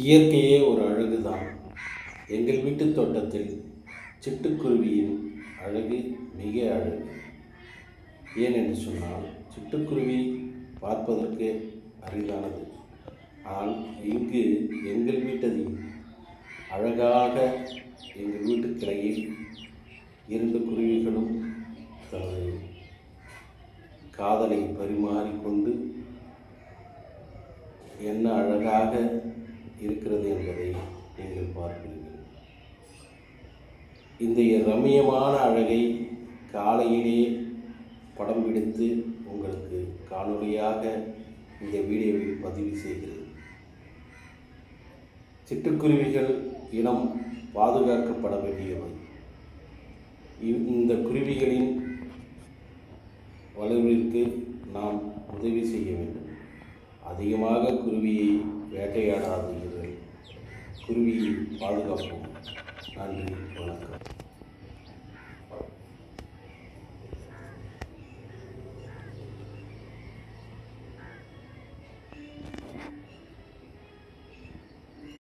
இயற்கையே ஒரு அழகுதான். எங்கள் வீட்டுத் தோட்டத்தில் சிட்டுக்குருவியின் அழகு மிக அழகு. ஏனென்று சொன்னால், சிட்டுக்குருவி பார்ப்பதற்கு அரிதானது. ஆனால் இங்கு எங்கள் வீட்டதில் அழகாக எங்கள் வீட்டு கிளையில் 2 குருவிகளும் தனது காதலை பரிமாறிக்கொண்டு என்ன அழகாக இருக்கிறது என்பதை நீங்கள் பார்ப்பீர்கள். இந்த ரம்மியமான அழகை காலையிலே படம் பிடித்து உங்களுக்கு காணொளியாக இந்த வீடியோவில் பதிவு செய்கிறது. சிட்டுக்குருவிகள் இனம் பாதுகாக்கப்பட வேண்டியவை. இந்த குருவிகளின் வளர்விற்கு நாம் உதவி செய்ய வேண்டும். அதிகமாக குருவியை வேட்டையாடாதீர்கள். குருவியை பாதுகாப்போம். நன்றி, வணக்கம்.